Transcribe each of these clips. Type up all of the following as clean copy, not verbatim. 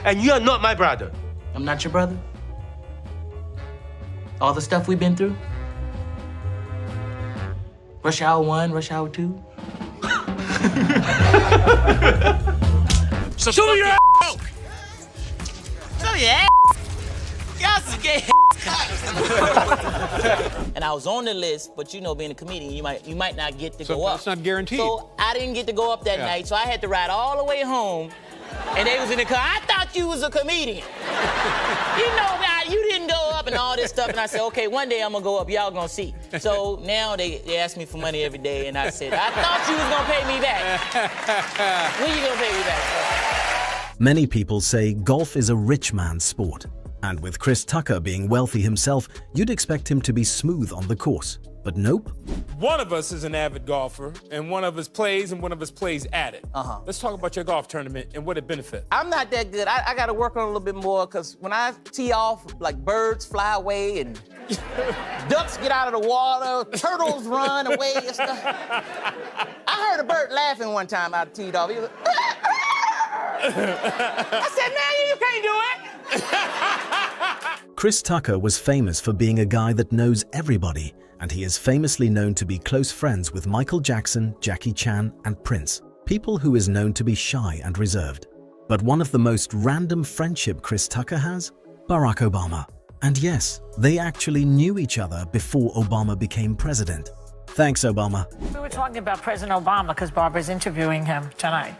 and you're not my brother. I'm not your brother? All the stuff we've been through? Rush Hour 1, Rush Hour 2? So show me your ass! Show your ass! Y'all some gay and I was on the list, but you know, being a comedian, you might not get to go up. It's not guaranteed. So I didn't get to go up that night, so I had to ride all the way home, and they was in the car. I thought you was a comedian. You know, God, you didn't go up and all this stuff, and I said, okay, one day I'm gonna go up, y'all gonna see. So now they ask me for money every day, and I said, I thought you was gonna pay me back. When you gonna pay me back? Many people say golf is a rich man's sport. And with Chris Tucker being wealthy himself, you'd expect him to be smooth on the course. But nope. One of us is an avid golfer, and one of us plays, and one of us plays at it. Let's talk about your golf tournament and what it benefits. I'm not that good. I got to work on it a little bit more, because when I tee off, like birds fly away and ducks get out of the water, turtles run away and stuff. I heard a bird laughing one time I teed off. He was like, I said, man, you can't do it. Chris Tucker was famous for being a guy that knows everybody, and he is famously known to be close friends with Michael Jackson, Jackie Chan, and Prince, people who is known to be shy and reserved. But one of the most random friendship Chris Tucker has? Barack Obama. And yes, they actually knew each other before Obama became president. Thanks, Obama. We were talking about President Obama because Barbara's interviewing him tonight.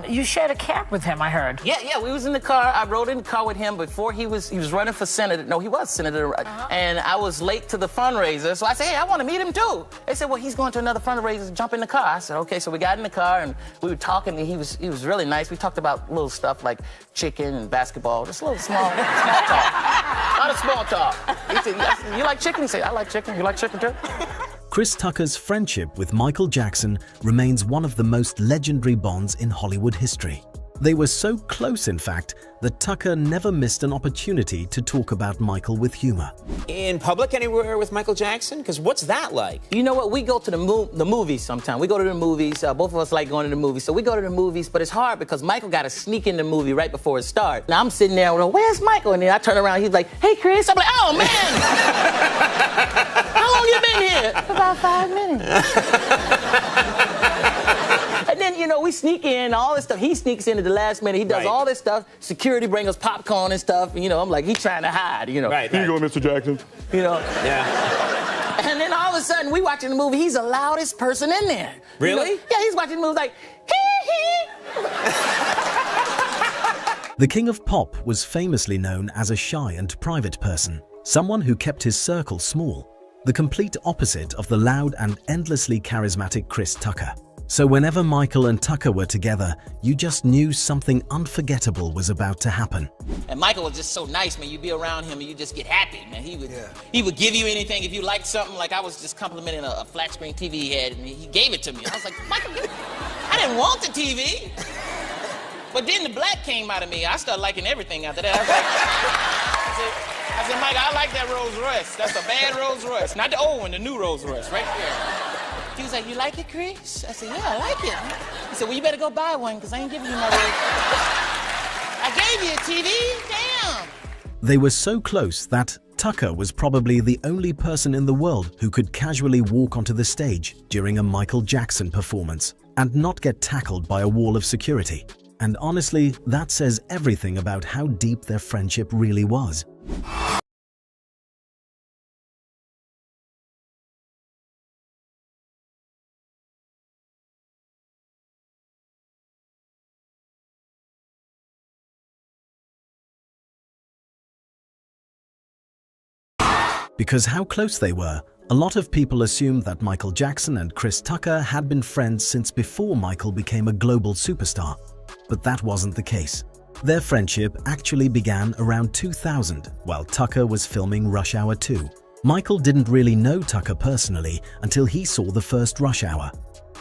You shared a cab with him, I heard. Yeah, we was in the car. I rode in the car with him before he was running for senator. No, he was senator. And I was late to the fundraiser, so I said, hey, I want to meet him too. They said, well, he's going to another fundraiser, jump in the car. I said, okay, so we got in the car and we were talking, and he was really nice. We talked about little stuff like chicken and basketball, just a little small talk. A lot of small talk. He said, you like chicken? He said, I like chicken. You like chicken too? Chris Tucker's friendship with Michael Jackson remains one of the most legendary bonds in Hollywood history. They were so close, in fact, that Tucker never missed an opportunity to talk about Michael with humor. In public anywhere with Michael Jackson? Because what's that like? You know what? We go to the movies sometimes. We go to the movies. Both of us like going to the movies. So we go to the movies, but it's hard because Michael got to sneak in the movie right before it starts. Now I'm sitting there, where's Michael? And then I turn around, he's like, hey, Chris. I'm like, oh, man. How long you been here? About 5 minutes. And then, you know, we sneak in, all this stuff. He sneaks in at the last minute. He does all this stuff. Security brings us popcorn and stuff. And, you know, I'm like, he's trying to hide, you know. Here you go, Mr. Jackson. You know? Yeah. And then all of a sudden, we watching the movie. He's the loudest person in there. Really? You know? Yeah, he's watching the movie like, hee hee. The King of Pop was famously known as a shy and private person, someone who kept his circle small, the complete opposite of the loud and endlessly charismatic Chris Tucker. So whenever Michael and Tucker were together, you just knew something unforgettable was about to happen. And Michael was just so nice, man. You'd be around him and you just get happy, man. He would give you anything if you liked something. Like I was just complimenting a flat screen TV he had, and he gave it to me. I was like, Michael, I didn't want the TV. But then the black came out of me. I started liking everything after that. I said, Mike, I like that Rolls Royce. That's a bad Rolls Royce. Not the old one, the new Rolls Royce, right there. He was like, you like it, Chris? I said, yeah, I like it. He said, well, you better go buy one, because I ain't giving you my Rolls. I gave you a TV? Damn. They were so close that Tucker was probably the only person in the world who could casually walk onto the stage during a Michael Jackson performance and not get tackled by a wall of security. And honestly, that says everything about how deep their friendship really was. Because how close they were, a lot of people assumed that Michael Jackson and Chris Tucker had been friends since before Michael became a global superstar. But that wasn't the case. Their friendship actually began around 2000 while Tucker was filming Rush Hour 2. Michael didn't really know Tucker personally until he saw the first Rush Hour.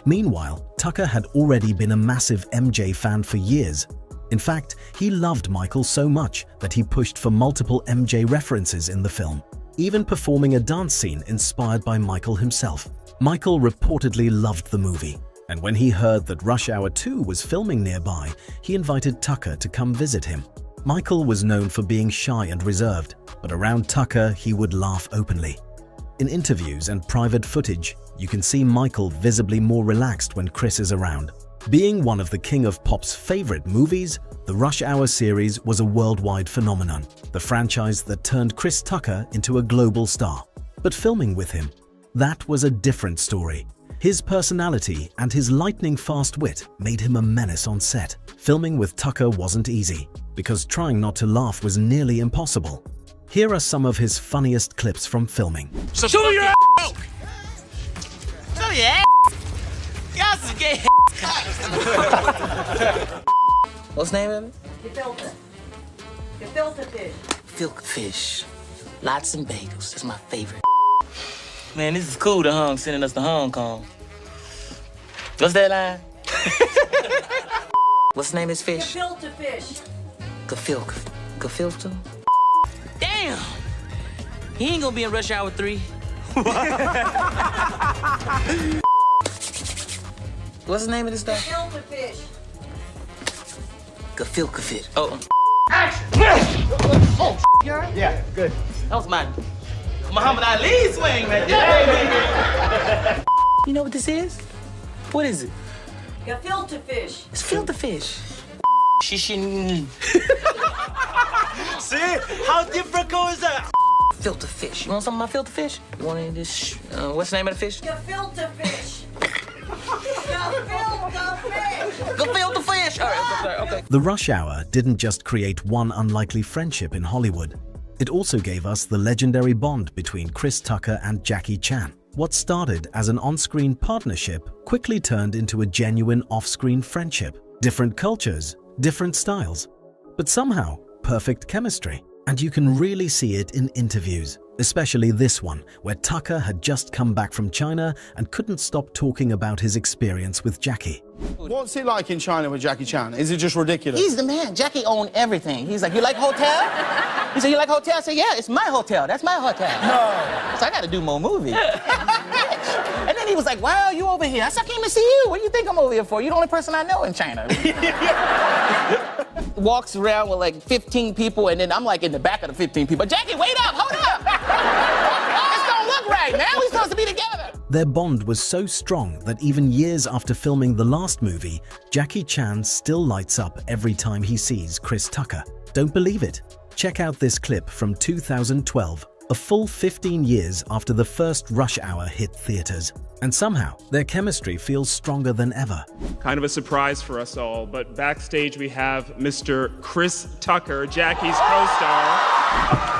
Meanwhile, Tucker had already been a massive MJ fan for years. In fact, he loved Michael so much that he pushed for multiple MJ references in the film, even performing a dance scene inspired by Michael himself. Michael reportedly loved the movie. And when he heard that Rush Hour 2 was filming nearby, he invited Tucker to come visit him. Michael was known for being shy and reserved, but around Tucker he would laugh openly. In interviews and private footage, you can see Michael visibly more relaxed when Chris is around. Being one of the King of Pop's favorite movies, the Rush Hour series was a worldwide phenomenon, the franchise that turned Chris Tucker into a global star. But filming with him, that was a different story. His personality and his lightning-fast wit made him a menace on set. Filming with Tucker wasn't easy, because trying not to laugh was nearly impossible. Here are some of his funniest clips from filming. So show your ass! Show your ass! Y'all some gay What's the name of it? Gefilte. Gefilte fish. Filk fish. Lots and bagels. That's my favorite. Man, this is cool, the Hung sending us to Hong Kong. What's that line? What's the name of this fish? Gefilte fish. Gefilte? Damn! He ain't gonna be in Rush Hour 3. What's the name of this stuff? Gefilte fish. Gefilte fish. Oh. Action! Oh, Yeah, good. that was my Muhammad Ali swing, man. Yeah. You know what this is? What is it? Gefilte fish. It's filter fish. Shishin. See? How different is that? Filter fish. You want some of my filter fish? You want any of this? What's the name of the fish? Gefilte fish. Gefilte fish. Gefilte fish. All right, sorry. Okay. The Rush Hour didn't just create one unlikely friendship in Hollywood. It also gave us the legendary bond between Chris Tucker and Jackie Chan. What started as an on-screen partnership quickly turned into a genuine off-screen friendship. Different cultures, different styles, but somehow perfect chemistry. And you can really see it in interviews, especially this one, where Tucker had just come back from China and couldn't stop talking about his experience with Jackie. What's it like in China with Jackie Chan? Is it just ridiculous? He's the man. Jackie owned everything. He's like, you like hotel? He said, you like hotel? I said, yeah, it's my hotel. That's my hotel. No. So I got to do more movies. And then he was like, wow, you over here. I said, I came to see you. What do you think I'm over here for? You're the only person I know in China. Walks around with like 15 people, and then I'm like in the back of the 15 people. Jackie, wait up, hold up. This don't look right, man. We're supposed to be together. Their bond was so strong that even years after filming the last movie, Jackie Chan still lights up every time he sees Chris Tucker. Don't believe it? Check out this clip from 2012, a full 15 years after the first Rush Hour hit theaters. And somehow, their chemistry feels stronger than ever. Kind of a surprise for us all, but backstage we have Mr. Chris Tucker, Jackie's co-star.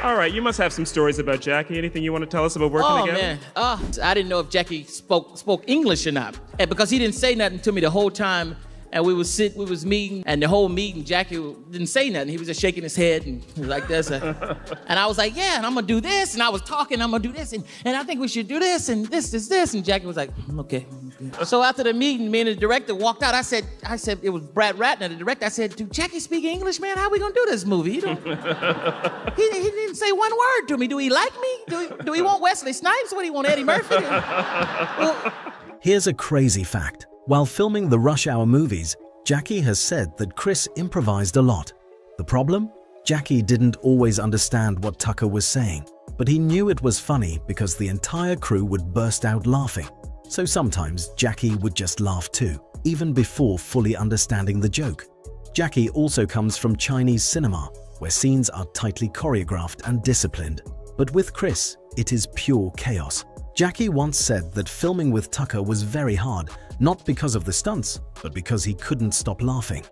All right, you must have some stories about Jackie. Anything you want to tell us about working together? Oh, man. I didn't know if Jackie spoke English or not. And because he didn't say nothing to me the whole time, and we was meeting, and the whole meeting, Jackie didn't say nothing. He was just shaking his head and like this. And I was like, yeah, and I'm gonna do this. And I was talking, I'm gonna do this. And I think we should do this, and this. And Jackie was like, okay. So after the meeting, me and the director walked out. I said, it was Brad Ratner, the director. I said, do Jackie speak English, man? How we gonna do this movie? He didn't say one word to me. Do he like me? Do he want Wesley Snipes? What do he want, Eddie Murphy? Well, here's a crazy fact. While filming the Rush Hour movies, Jackie has said that Chris improvised a lot. The problem? Jackie didn't always understand what Tucker was saying, but he knew it was funny because the entire crew would burst out laughing. So sometimes Jackie would just laugh too, even before fully understanding the joke. Jackie also comes from Chinese cinema, where scenes are tightly choreographed and disciplined. But with Chris, it is pure chaos. Jackie once said that filming with Tucker was very hard, not because of the stunts, but because he couldn't stop laughing.